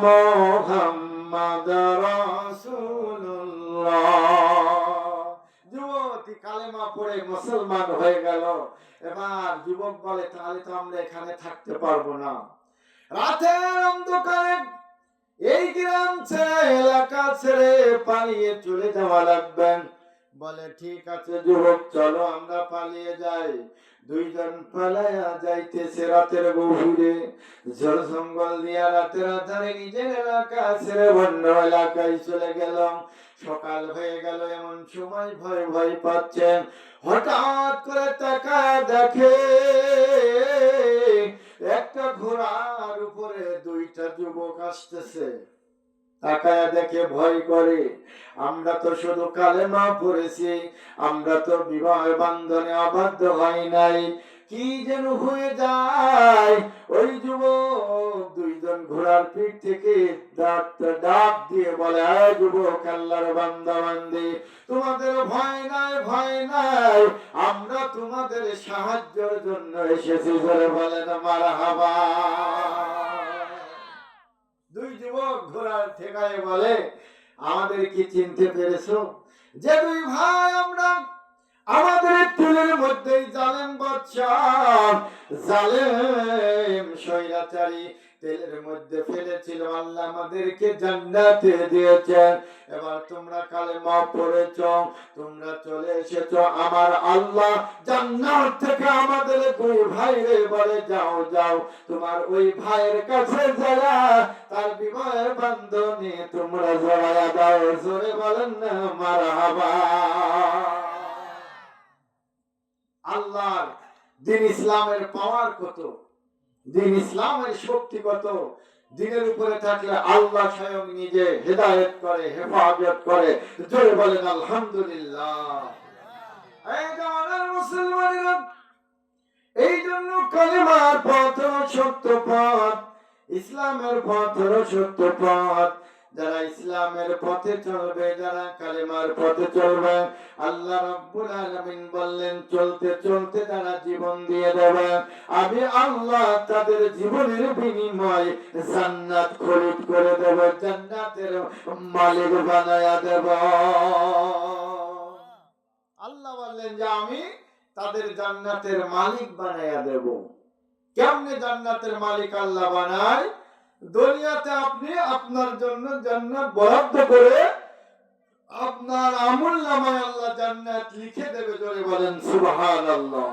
মুহাম্মদ রাসূলুল্লাহ। যুবতী কালেমা পড়ে মুসলমান হয়ে গেল। এবার যুবক বলে, তাহলে তো আমরা এখানে থাকতে পারবো না, রাতের অন্ধকারে এই গ্রাম ছেড়ে এলাকা ছেড়ে পালিয়ে চলে যাওয়া লাগবে। বলে ঠিক আছে যুবক, চলো আমরা পালিয়ে যাই। দুইজন পালায়া যাইতেছে রাতের গভীরে, ঝড় জঙ্গল দিয়া রাতের আধারে নিজের এলাকা ছেড়ে অন্য এলাকায় চলে গেল। সকাল হয়ে গেল, এমন সময় ভয় ভয় পাচ্ছেন। হঠাৎ করে তাকায় দেখে একটা ঘোড়ার উপরে দুইটা যুবক আসতেছে। তাকায় দেখে ভয় করে। আমরা তো শুধু কালেমা পড়েছি, আমরা তো বিবাহ বন্ধনে আবদ্ধ হই নাই, কি যেন হয়ে যায়। ওই যুবক দুইজন ঘোড়ার পিঠ থেকে ডাক দিয়ে বলে, আয় যুবক, আল্লাহর বান্দা বান্দি, তোমাদের ভয় নাই, ভয় নাই, আমরা তোমাদের সাহায্যের জন্য এসেছি। বলে বলেন মারহাবা। দুই যুবক ঘোড়ার ঠেকায় বলে, আমাদের কি চিনতে পেরেছো? যে দুই ভাই আমরা আমাদের তুলের মধ্যেই জালেম বাদশাহ, জালেম স্বৈরাচারী তেলের মধ্যে ফেলেছিল, আল্লাহ আমাদেরকে জান্নাতে দিয়েছেন। এবার তোমরা কালেমা পড়েছো, তোমরা চলে এসেছো, আমার আল্লাহ জান্নাত থেকে আমাদের দুই ভাইরে বলে, যাও যাও তোমার ওই ভাইয়ের কাছে যারা তার বিবাহের বন্ধনে তোমরা জড়ায়া দাও। জোরে বলেন না মারহাবা। আল্লাহর দিন ইসলামের পাওয়ার কত, দিন ইসলামের শক্তি কত। দিনের উপরে থাকলে আল্লাহ স্বয়ং নিজে হেদায়েত করে, হেফাজত করে। জোরে বলেন আলহামদুলিল্লাহ। এই জামানার মুসলমানেরা, এই জন্য কালেমার পথ সত্য পথ, ইসলামের পথ সত্য পথ। যারা ইসলামের পথে চলবে, যারা কালেমার পথে চলবে, আল্লাহ রাব্বুল আলামিন বললেন, চলতে চলতে যারা জীবন দিয়ে দেবে, আমি আল্লাহ তাদের জীবনের বিনিময় জান্নাত খরিদ করে দেব, জান্নাতের মালিক বানায়া দেব। আল্লাহ বললেন যে আমি তাদের জান্নাতের মালিক বানায়া দেব। কেমনে জান্নাতের মালিক আল্লাহ বানায়? দুনিয়াতে আপনি আপনার জন্য জান্নাত বরাদ্দ করে আপনার আমলনামায় আল্লাহ জান্নাত লিখে দেবে। জোরে বলেন সুবহানাল্লাহ।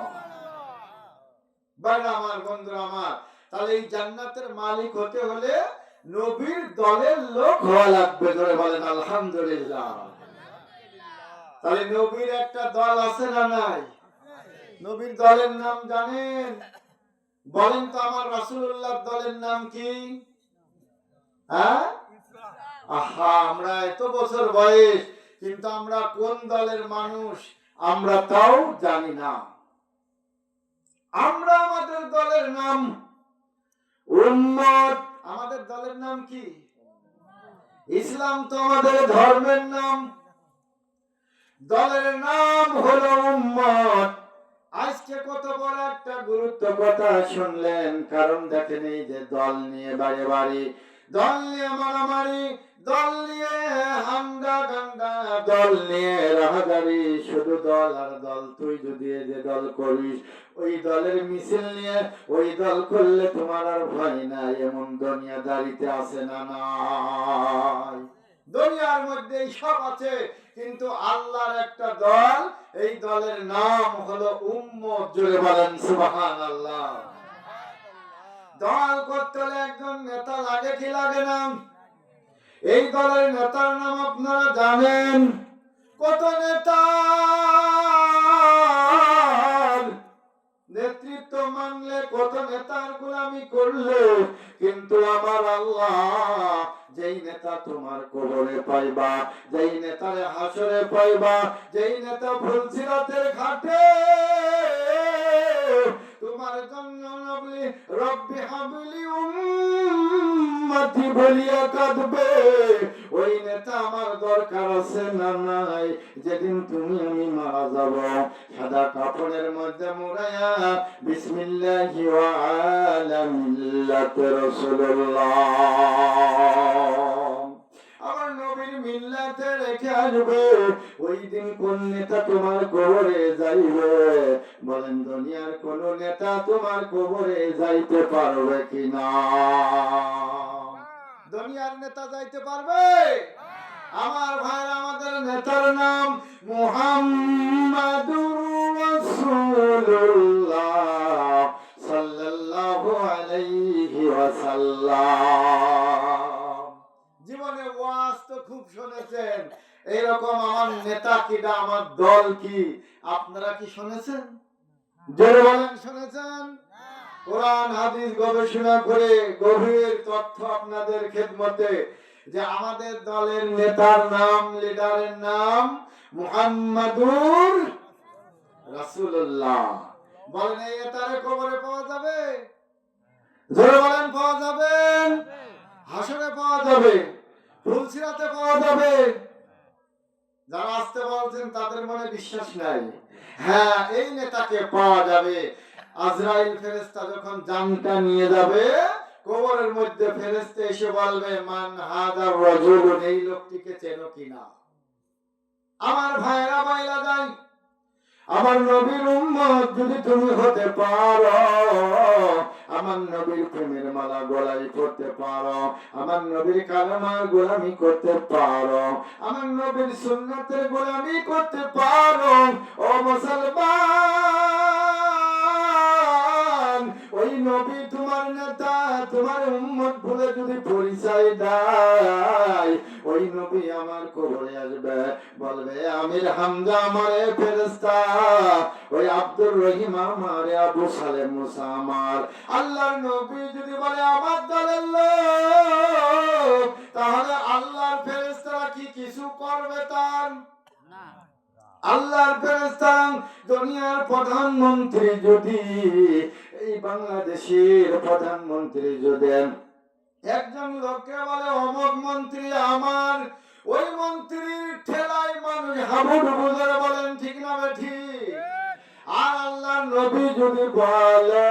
বাবা আমার, বন্ধুরা আমার, তাহলে এই জান্নাতের মালিক হতে হলে নবীর দলের লোক হওয়া লাগবে। জোরে বলেন আলহামদুলিল্লাহ। তাহলে নবীর একটা দল আছে না নাই? নবীর দলের নাম জানেন? বলেন তো আমার রাসূলুল্লাহর দলের নাম কি? হ্যাঁ, আহা, আমরা এত বছর বয়স, কিন্তু আমরা কোন দলের মানুষ আমরা তাও জানি না। আমরা আমাদের দলের নাম উম্মত। আমাদের দলের নাম কি? ইসলাম তো আমাদের ধর্মের নাম, দলের নাম হলো উম্মত। আজকে কত বড় একটা গুরুত্ব কথা শুনলেন। কারণ দেখেন, এই যে দল নিয়ে বাড়ি বাড়ি, দল নিয়ে মারামারি, দল নিয়ে হাঙ্গা গাঙ্গা, দল নিয়ে রাহাজারি, শুধু দল আর দল। তুই যদি এই যে দল করিস, ওই দলের মিছিল নিয়ে ওই দল করলে তোমার আর ভয় নাই, এমন দুনিয়াদারিতে আছে না নাই? দুনিয়ার মধ্যে সব আছে, কিন্তু আল্লাহর একটা দল, এই দলের নাম হলো উম্মত। জোরে বলেন সুবহানাল্লাহ। দল করতে হলে একজন নেতা লাগে কি লাগে না? এই দলের নেতার নাম আপনারা জানেন? কত নেতা নেতৃত্ব মানলে, কত নেতার গোলামি করলে, কিন্তু আমার আল্লাহ যেই নেতা তোমার কবরে পাইবা, যেই নেতারে হাসরে পাইবা, যেই নেতা ফুলসিরাতের ঘাটে তোমার জন্য নবলি রব্বি হাবলি উম্মতি বলিয়া কাঁদবে, ওই নেতা আমার দরকার আছে না নাই? যেদিন তুমি আমি মারা যাব, সাদা কাপড়ের মধ্যে মুড়াইয়া বিসমিল্লাহি ওয়া আলা মিল্লাতি রাসূলুল্লাহ নেতা তোমার কবরে যাইতে পারবে কিনা? দুনিয়ার নেতা যাইতে পারবে? আমার ভাইরা, আমাদের নেতার নাম মুহাম্মাদুর রাসূলুল্লাহ সাল্লাল্লাহু আলাইহি ওয়াসাল্লাম। জীবনে ওয়াজ তো খুব শুনেছেন, এইরকম আমার নেতা কিনা, আমার দল কি, আপনারা কি শুনেছেন? জোরে বলেন, শুনেছেন? কোরআন হাদিস গবেষণা করে গভীর তথ্য আপনাদের খেদমতে যে আমাদের দলের নেতার নাম, লিডারের নাম মুহাম্মাদুর রাসূলুল্লাহ। বলেন, এই নেতারে কবরে পাওয়া যাবে? জোরে বলেন, পাওয়া যাবে? হাসরে পাওয়া যাবে? ফুলসিরাতে পাওয়া যাবে? যারা আসতে বলছেন তাদের মনে বিশ্বাস নাই। হ্যাঁ, এই নেতাকে পাওয়া যাবে। আজরাইল ফেরেশতা যখন জানটা নিয়ে যাবে, কবরের মধ্যে ফেরেশতা এসে বলবে, মান হাদার রাজুল, এই লোকটিকে চেনো কিনা? আমার ভাইরা বাইলা যায়, আমার নবীর উম্মত যদি তুমি হতে পারো, আমার নবীর প্রেমের মালা গলায় পড়তে পারো, আমার নবীর কালেমার গোলামি করতে পারো, আমার নবীর সুন্নাতের গোলামি করতে পারো, ও মুসলমান, ওই নবী তোমার নেতা, তোমার উম্মত বলে যদি পরিচয় দেয়, ওই নবী আমার কবরে আসবে, বলবে আমির হামজা আমারে ফেরেশতা, ওই আব্দুর রহিম আমারে, আবু সালেম মুসা আমার। আল্লাহর নবী যদি বলে আমার দলের লোক, তাহলে আল্লাহর ফেরেশতারা কি কিছু করবে তার? না। আল্লাহর ফেরেশতা, দুনিয়ার প্রধানমন্ত্রী যদি, এই বাংলাদেশের প্রধানমন্ত্রী যদি একজন লোককে বলে অমুক মন্ত্রী আমার, ওই মন্ত্রীর ঠেলায় মানুষ হাবুডুবু ধরে, বলেন ঠিক না ঠিক? আর আল্লাহর নবী যদি বলে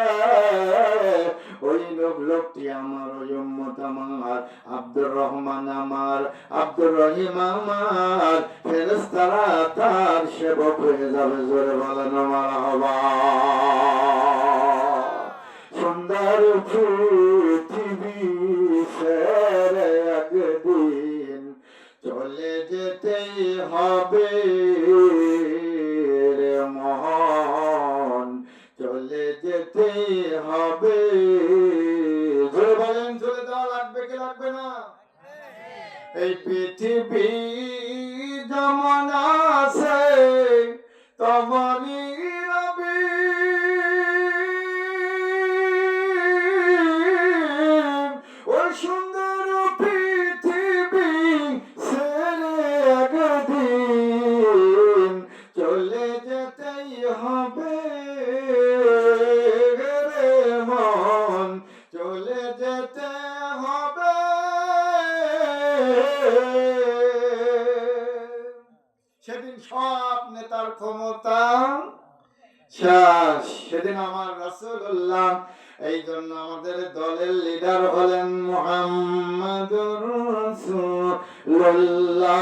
ওই লোকটি আমার, ওই উম্মত আমার, আব্দুর রহমান আমার, আব্দুর রহিম আমার, ফেরেশতারা তার সেবক হয়ে যাবে। জোরে বলেন মারহাবা। সুন্দর পৃথিবী ছেড়ে একদিন চলে যেতে হবে রে মন, চলে যেতে হবে। জোরে বলেন, চলে যাওয়া লাগবে কি লাগবে না? এই পৃথিবী যেমন আছে তেমনই রবে, ওই সুন্দর পৃথিবী ছেড়ে একদিন চলে যেতেই হবে রে মন, চলে যেতে হবে। সেদিন সব নেতার ক্ষমতা শেষ, সেদিন আমার রাসূলুল্লাহ। এই জন্য আমাদের দলের লিডার হলেন মুহাম্মাদুর রাসূলুল্লাহ